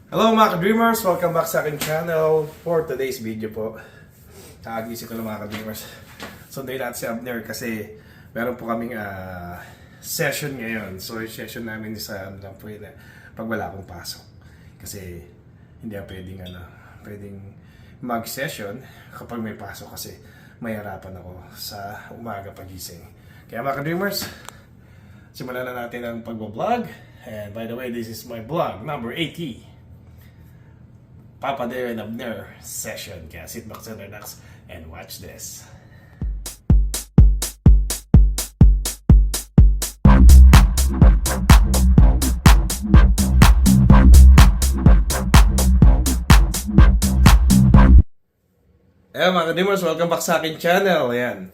Hello mga ka-dreamers! Welcome back sa aking channel for today's video po. Nakagising ko lang mga ka-dreamers. Sunday natin si Abner kasi meron po kaming session ngayon. So yung session namin sa lang po yun pag wala akong pasok. Kasi hindi pwedeng mag-session kapag may pasok kasi may harapan ako sa umaga pagising. Kaya mga ka-dreamers, simulan na natin ang pag-vlog. And by the way, this is my vlog number 80. Papa Dare and Abner session. Kaya sit back and relax and watch this. Mga ka-dreamers, welcome back sa aking channel. Ayan.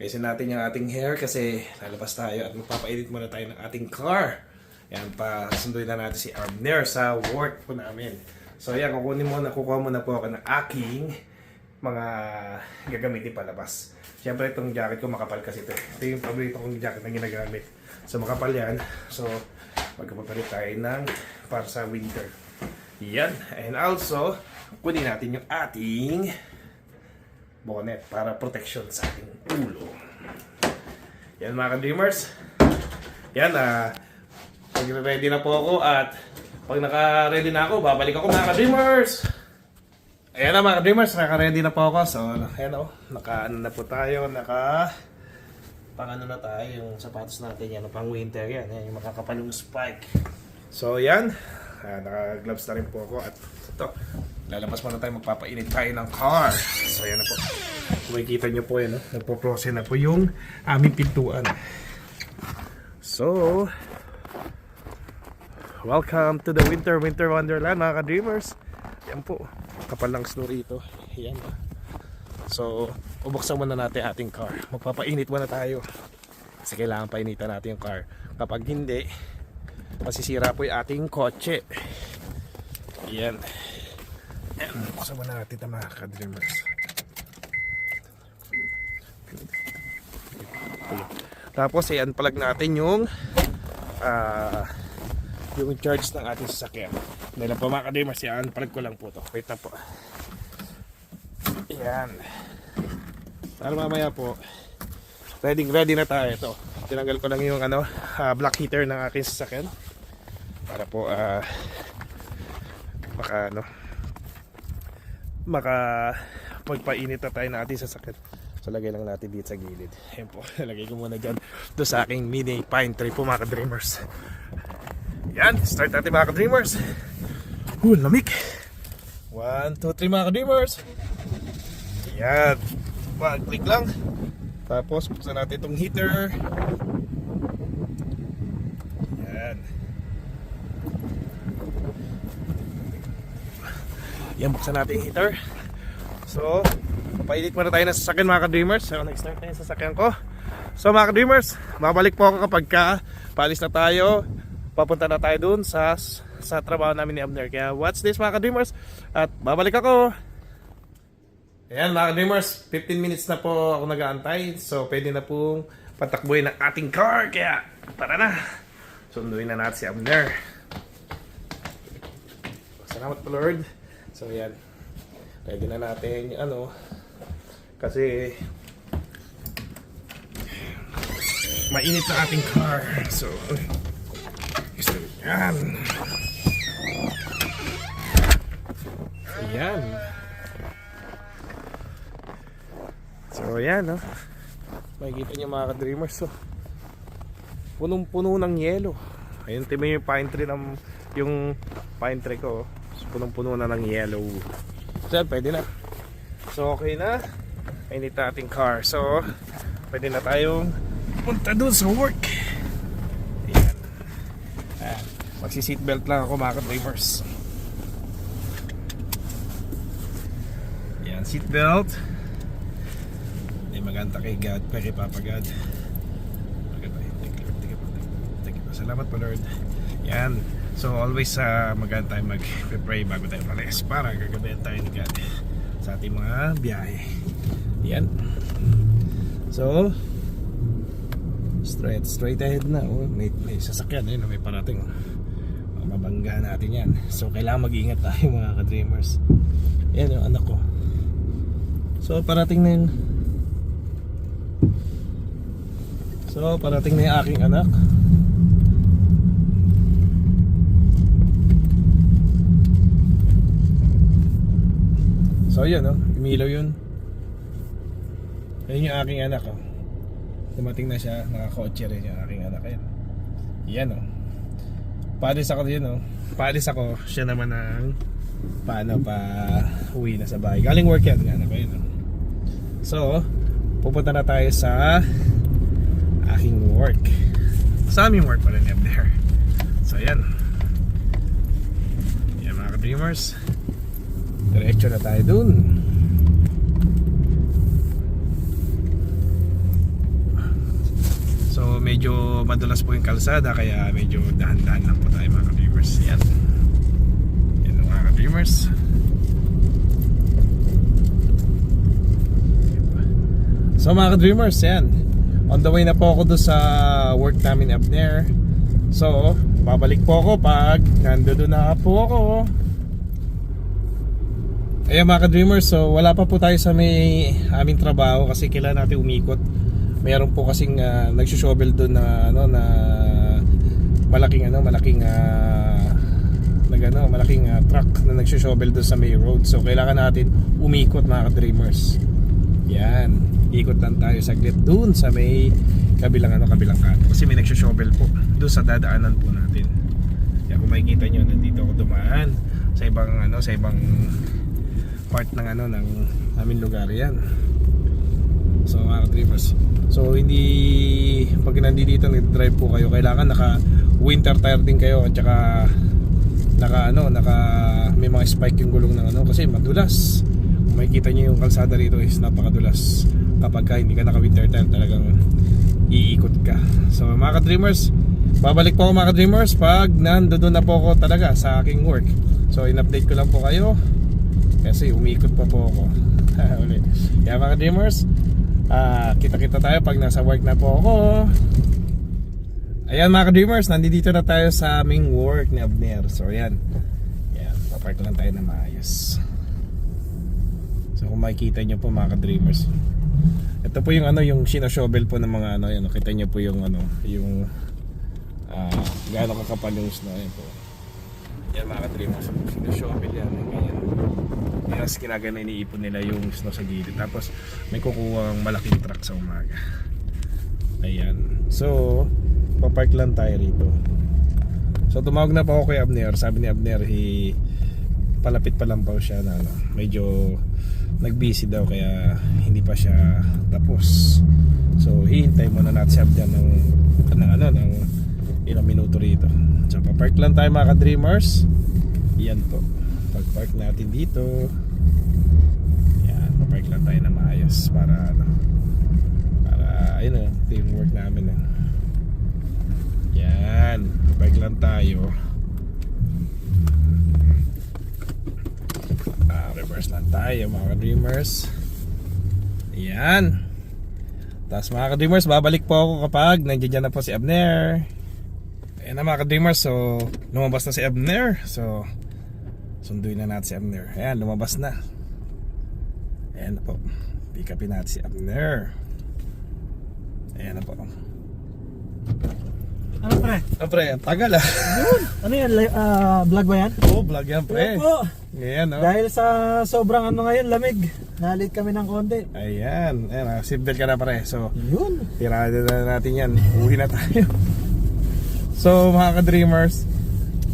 Ayusin natin yung ating hair kasi lalabas tayo at magpapainit muna tayo ng ating car. Ayan, pasunduin na natin si Abner sa work po namin. So ayan, kukuha muna po ako ng aking mga gagamitin palabas. Siyempre itong jacket ko makapal kasi ito. Ito yung paborito kong jacket na ginagamit. So makapal yan. So magkapapalit tayo ng para sa winter. Yan. And also, kunin natin yung ating bonnet para protection sa ating ulo. Yan mga ka-dreamers. Yan, ready na po ako at pag naka-ready na ako, babalik ako mga ka-dreamers. Ayan na mga ka-dreamers, naka-ready na po ako. So, ayan o, naka-ano na po tayo, pang-ano na tayo, yung sapatos natin, yan, pang winter yan, yan yung makakapalong spike. So, yan, naka-gloves na rin po ako at ito, lalabas muna tayo, magpapainit tayo ng car. So, ayan na po. Kung makikita nyo po yan, nagpo-process na po yung aming pintuan. So, welcome to the winter wonderland mga ka-dreamers. Yan po, kapal ng snow rito. Yan. So, ubuksan muna natin ating car. Magpapainit muna tayo kasi kailangan painitan natin yung car. Kapag hindi, masisira po yung ating kotse. Yan. Yan, ubuksan muna natin ito mga ka-dreamers. Tapos, i-unplug natin yung charge ng ating sasakyan. Dahil po mga ka-dreamers, i-unplug ko lang po ito. Wait na po. Ayan. Para mamaya po, ready na tayo ito. Tinanggal ko lang yung black heater ng aking sasakyan. Para po, pagpainit na tayo ng ating sasakyan. So, lagay lang natin dito sa gilid. Ayan po, lagay ko muna dyan. Ito sa aking mini pine tree po mga ka-dreamers. Yan, start natin mga ka-dreamers. Lamig. 1, 2, 3 mga ka-dreamers. Yan. Click lang. Tapos buksan natin itong heater. Yan. Yan, buksan natin yung heater. So, papainit muna tayo ng sasakyan mga ka-dreamers. So, nag-start na yung sasakyan ko. So mga ka-dreamers, babalik po ako kapag paalis na tayo. Papunta na tayo dun sa trabaho namin ni Abner. Kaya watch this mga ka-dreamers. At babalik ako. Ayan mga ka-dreamers, 15 minutes na po ako nag-aantay. So pwede na pong patakbuhin ng ating car. Kaya tara na. Sunduin na natin si Abner. Salamat po Lord. So ayan, ready na natin yung kasi mainit na ating car. So yan. Ayan. So ayan makikita niyo mga ka-dreamers. So, punong-puno ng yelo. Ayun, tingnan yung pine tree yung pine tree ko. So, punong-puno na ng yellow. So pwede na. So okay na. Mainit na ating car. So pwede na tayong punta dun sa work. Magsi-seatbelt lang ako mga ka-dreamers. Yan, seatbelt. Hindi maganda kay God, kay Papa God. Thank you. Salamat po Lord. Yan. So always maganda tayo mag-pray bago tayo malis para gagabayan tayo ni God sa ating mga biyahe. Yan. So straight ahead na. May sasakyan, may parating. mabangga natin yan. So kailangan mag-ingat tayo mga ka-dreamers. Yan yung anak ko. So parating na yun. So parating na yung aking anak. So yun, no? Umilaw yun. Ayun yung aking anak, oh. Dumating na siya, nakakotse rin yung aking anak. Ayan. Yan, oh. Paalis ako yun, oh. Paalis ako, siya naman ang paano pa uwi na sa bahay. Galing work yan, anak ko yun, oh. So, pupunta na tayo sa aking work. Sa aming work pala niya there. So, yan. Yan mga ka-dreamers. Diretso na tayo dun. So medyo madulas po yung kalsada, kaya medyo dahan-dahan lang po tayo mga ka-dreamers. Yan. Yan mga ka-dreamers. So mga ka-dreamers, yan. On the way na po ako doon sa work namin up there. So babalik po ako pag nandoon na po ako. Ayan mga ka-dreamers, so wala pa po tayo sa may aming trabaho kasi kailangan natin umikot. Mayroon po kasing nagsushovel doon na na malaking truck na nagsushovel doon sa may road. So kailangan natin umikot mga ka-dreamers. Yan, ikot lang tayo saglit doon sa may kabilang kanto kasi may nagsushovel po doon sa dadaanan po natin. Kaya kung makikita nyo, nandito ako dumaan sa ibang part ng ng aming lugar yan. So mga ka-dreamers, so hindi pag nandito nag-drive po kayo, kailangan naka winter tire din kayo at saka naka may mga spike yung gulong ng kasi madulas. Kung makikita niyo yung kalsada rito is napakadulas. Kapag hindi ka naka winter tire, talagang iikot ka. So mga ka-dreamers, babalik po ako mga ka-dreamers pag nandoon na po ako talaga sa aking work. So in-update ko lang po kayo kasi umikot pa po ako. Ulit. Kaya mga dreamers, kita-kita tayo pag nasa work na po ako. Ayan mga dreamers, nandito na tayo sa aming work ni Abner. So ayan. Ayan, papark lang tayo na maayos. So kung makikita nyo po mga dreamers, ito po yung yung sino-shovel po ng mga yan. Kita nyo po yung yung gaano kakapal yung snow. Ayan po. Yan mga dreamers, sino-shovel yan. Ganyan. Yes, kinagana iniipon nila yung snow sa gilid. Tapos may kukuhang malaking truck sa umaga. Ayan. So papark lang tayo rito. So tumawag na pa ako kay Abner. Sabi ni Abner, palapit pa lang pa siya na medyo nag-busy daw kaya hindi pa siya tapos. So hihintay muna natin si Abner ng ilang minuto rito. So papark lang tayo mga ka-dreamers. Yan po. Pag-park natin dito. Yan, papark lang tayo na maayos para ayun ito yung work namin. Yan, park lang tayo. Reverse lang tayo mga ka-dreamers. Yan. Tapos mga ka-dreamers, babalik po ako kapag nandiyan na po si Abner. Ayan na mga ka-dreamers, so lumabas na si Abner. So sunduin na natin si Abner. Ayan, lumabas na. Ayan na po. Pick upin natin si Abner. Ayan na po. Ano pre? Pre, tagal Ano yan? Vlog ba yan? Oo, vlog yan pre. Opo. Ayan Dahil sa sobrang ngayon, lamig. Nalit kami ng konti. Ayan, seatbelt ka na pre. So, Yun. tirada na natin yan. Uwi na tayo. So mga ka-dreamers,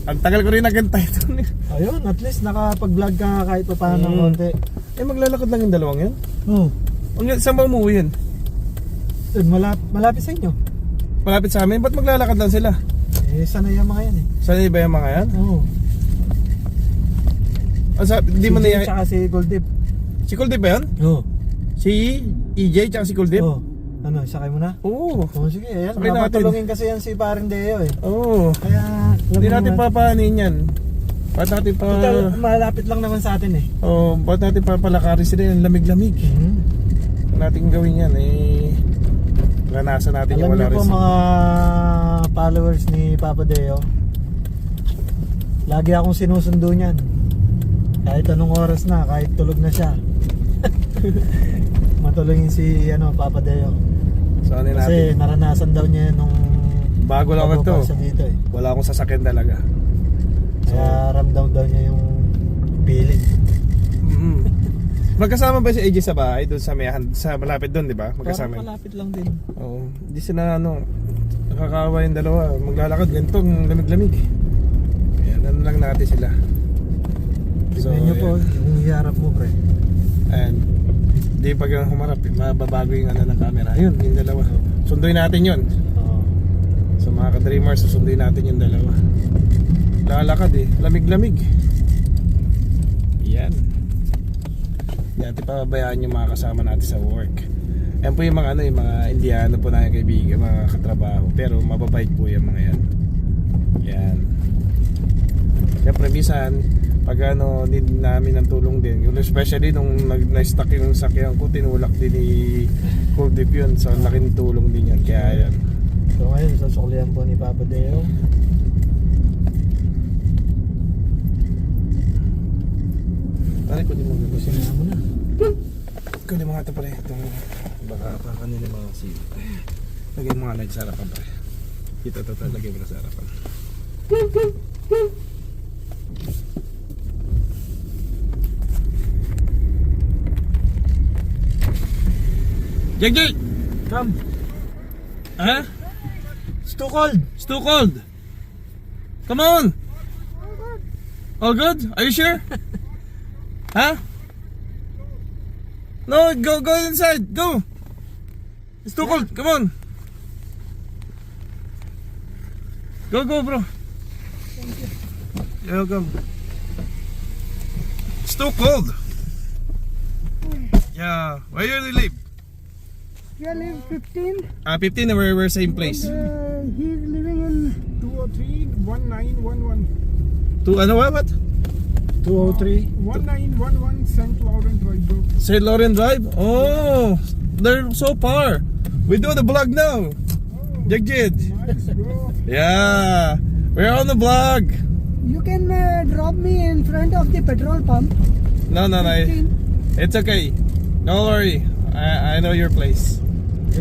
ang tagal ko rin nagantay ito. Ayun, at least nakapag-vlog ka kahit pa paano ng konti. Maglalakad lang yung dalawang yan? Oo. Saan ba umuwi yan? Malapit sa inyo. Malapit sa amin? Ba't maglalakad lang sila? Sanay yung mga yan Sanay ba yung mga yan? Oo. Hindi mo na yan? Tsaka si Goldip. Si Kuldip ba yan? Oo. Si EJ tsaka si Kuldip? Oo. Ano, sakay mo na? Oo. Sige, ayan. Sakay natin. Napatulungin kasi yan si Paring Deo Oo. Kaya hindi natin papahanin yan. Ba't natin pa... Total, malapit lang naman sa atin ba't natin papalakarin sila yung lamig-lamig? Kung natin gawin yan naranasan natin alam yung wala rin. Alam niyo po mga followers ni Papa Deo, Lagi akong sinusundo niyan. Kahit anong oras na, kahit tulog na siya. Matulungin si Papa Deo. So ano natin? Kasi naranasan daw niya nung Bago lang pababa ito. siya dito eh. Wala akong sasakyan talaga. Kaya ramdam daw niya yung feeling. Mm-hmm. Magkasama ba si AJ sa bahay? Doon sa malapit doon, di ba? Parang Magkasama. malapit lang din. Oo. Hindi sila nakakawa yung dalawa. Maglalakad ganito, ang lamig-lamig. Ayan, ano lang natin sila. Tignan niyo po yung hiharap mo, pre. And di pag humarap, mababago yung ng camera. Ayun, yung dalawa. Sunduin natin yun. Oo. So mga ka-dreamers, susunduin natin yung dalawa. Lalakad lamig-lamig. Yan. Hindi natin pababayaan yung mga kasama natin sa work. Yan po yung mga yung mga Indiano po na kaibigan, mga katrabaho. Pero mababait po yung mga yan. Yan. Siyempre minsan pag need namin ng tulong din, especially nung na-stuck yung sakyan ko, tinulak din ni Coldip yun, so laking tulong din yan, kaya yan. So ngayon, sasuklihan po ni Papa Deo. Pare, kunin mo gano'n siya. Sinama mo na. Kunin mo nga ito pare, itong baka kanina mga sili. Lagyan mo nga na sa harapan pare. Ito, lagyan mo na sa harapan. Jake! Come. Huh? It's too cold. It's too cold. Come on. All good? Are you sure? Huh? No, go inside. Go. It's too cold. Come on. Go, bro. You're welcome. It's too cold. Yeah. Where you live? We live 15. 15 and we're same place. He's living in 203 1911. What? 203. 1911 St. Laurent Drive. Bro. St. Laurent Drive? Oh, they're so far. We do the vlog now. Jagjid. Nice, bro. Yeah, we're on the vlog. You can drop me in front of the petrol pump. No. 15. It's okay. Don't worry. I know your place.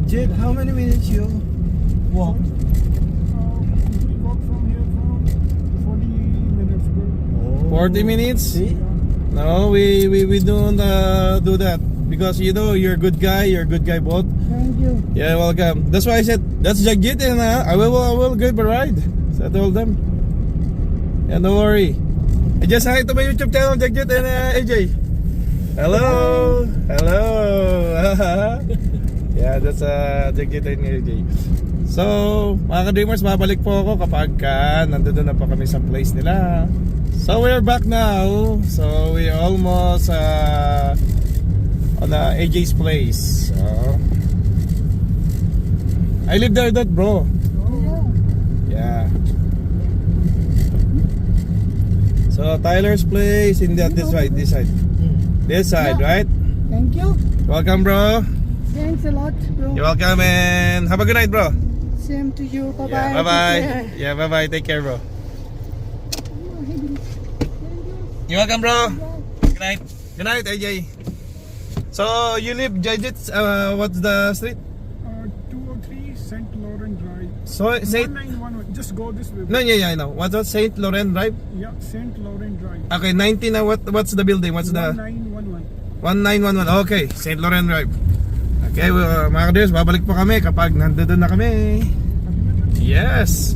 Jed, how many minutes you walk? We walk from here from 40 minutes, bro. 40 minutes? See? No, we don't do that because you're a good guy. You're a good guy, both. Thank you. Yeah, welcome. That's why I said that's Jagjit, and I will give a ride. So I told them. Yeah, don't worry. I just hi to my YouTube channel, Jagjit and AJ. Hello. Yeah, that's Jagjit and AJ. So, mga ka-dreamers, babalik po ako kapag nandun na pa kami sa place nila. So, we're back now. So, we almost on AJ's place. So, I live there, bro. Yeah. So, Tyler's place in this side. This side, right? Thank you. Welcome, bro. Thanks a lot, bro. You're welcome, and have a good night, bro. Same to you. Bye-bye. Yeah, Take bye-bye. care. Yeah, bye-bye. Take care, bro. You're welcome, bro. Good night. Good night, AJ. So, you live Jajit, what's the street? 203 St. Laurent Drive. So, Saint... 1911. Just go this way. No, yeah, I know. What's that? St. Laurent Drive? Yeah, St. Laurent Drive. Okay, 19 na. What's the building? What's the... 1911. 1911. Okay, St. Laurent Drive. Okay, well, mga kadres, babalik po kami kapag nandun na kami. Yes.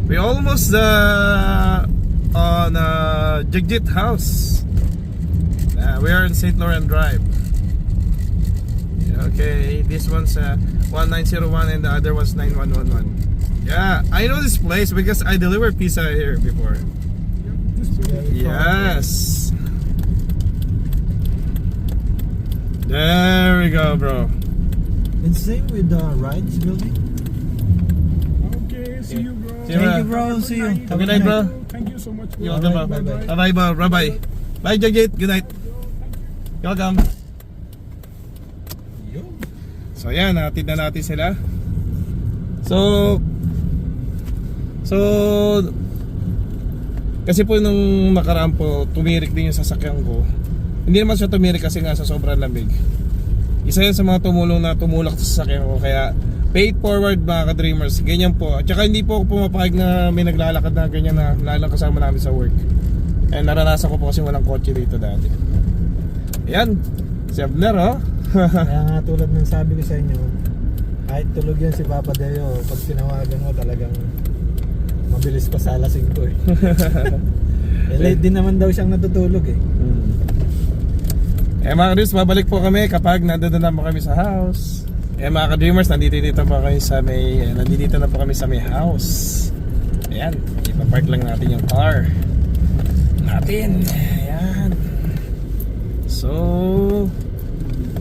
We almost on Jagjit house. We are in St. Laurent Drive. Okay, this one's 1901 and the other one's 9111. Yeah, I know this place because I delivered pizza here before. Yes. There we go, bro. It's same with the rides building. Okay, see you, bro. See you, Thank you, bro. bro. See you. Have a good night, bro. Thank you so much, bro. You're welcome, bro. Bye-bye. Bye-bye, bro. Bye-bye. Bye, Jagjit. Good night. You're welcome. So, yan. Natid na natin sila. So, Kasi po nung nakaraan po, tumirik din yung sasakyan ko. Hindi naman siya tumirik kasi nga sa sobrang lamig. Isa yan sa mga tumulong na tumulak sa sasakyan ko. Kaya pay it forward mga ka-dreamers. Ganyan po. At saka hindi po ako pumapayag na may naglalakad na ganyan na lalang kasama namin sa work. And naranasan ko po kasi walang kotse dito dati. Ayan, si Abner oh. Kaya nga tulad ng sabi ko sa inyo, kahit tulog yan si Papa Deo, pag tinawagan mo talagang mabilis pa sa alas 5 eh. Late din naman daw siyang natutulog eh. Mga ka-dreamers, babalik po kami kapag nandun na po kami sa house. Mga ka-dreamers, nandito po kami sa may house. Ayan, ipapark lang natin yung car natin. Ayan. So,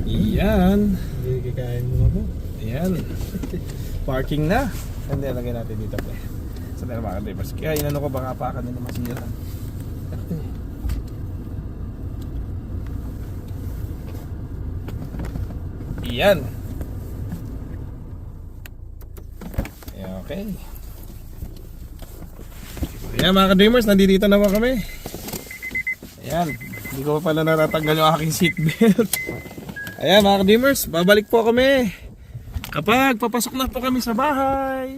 iyan. Hindi kikain mo ako. Ayan. Parking na. And then, lagay natin dito po. Sa so, mga ka-dreamers. Kaya inano ko baka apakan na naman siya. Iyan. Okay. Ayan mga ka-dreamers, nandito naman kami. Ayan, hindi ko pa pala natatanggal yung aking seatbelt. Ayan mga ka-dreamers, babalik po kami kapag papasok na po kami sa bahay.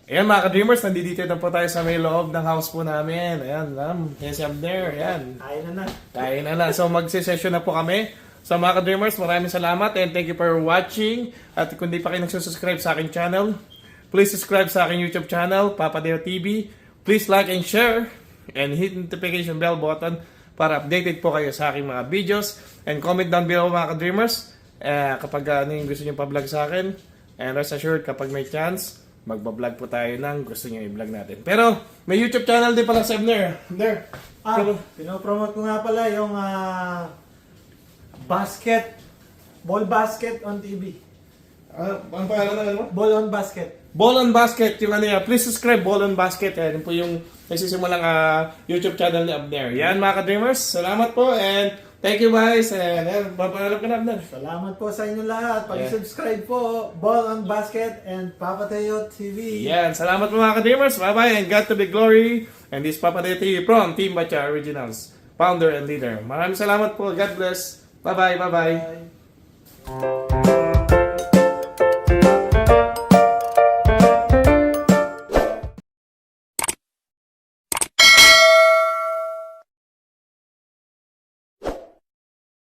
Ayan mga ka-dreamers, nandito na po tayo sa may loob ng house po namin. Ayan, yes I'm there. Ayan. Kain na na. So magse-session na po kami. So mga ka-dreamers, maraming salamat and thank you for watching. At kung di pa kayo nagsusubscribe sa aking channel, please subscribe sa aking YouTube channel, Papa Deo TV. Please like and share and hit notification bell button para updated po kayo sa aking mga videos. And comment down below mga ka-dreamers kapag ano yung gusto nyo pa-vlog sa akin. And rest assured kapag may chance, magbablog po tayo ng gusto nyo i-vlog natin. Pero may YouTube channel din pala sa Abner. Abner. Pinopromote ko nga pala yung ball basket on TV. Ang pangalan na mo? Ball on basket. Ball on Basket, yung ano yan. Please subscribe, Ball on Basket. Yan po yung nagsisimulang YouTube channel ni Abner. Yan mga ka-dreamers, salamat po and thank you guys. And papangalap ka na Abner. Salamat po sa inyo lahat. Pag-subscribe po, Ball on Basket and Papa Teo TV. Yan, salamat po mga ka-dreamers. Bye-bye and God to be glory. And this Papa Teo TV from Team Bacha Originals, founder and leader. Maraming salamat po. God bless. Bye-bye, bye-bye. Bye.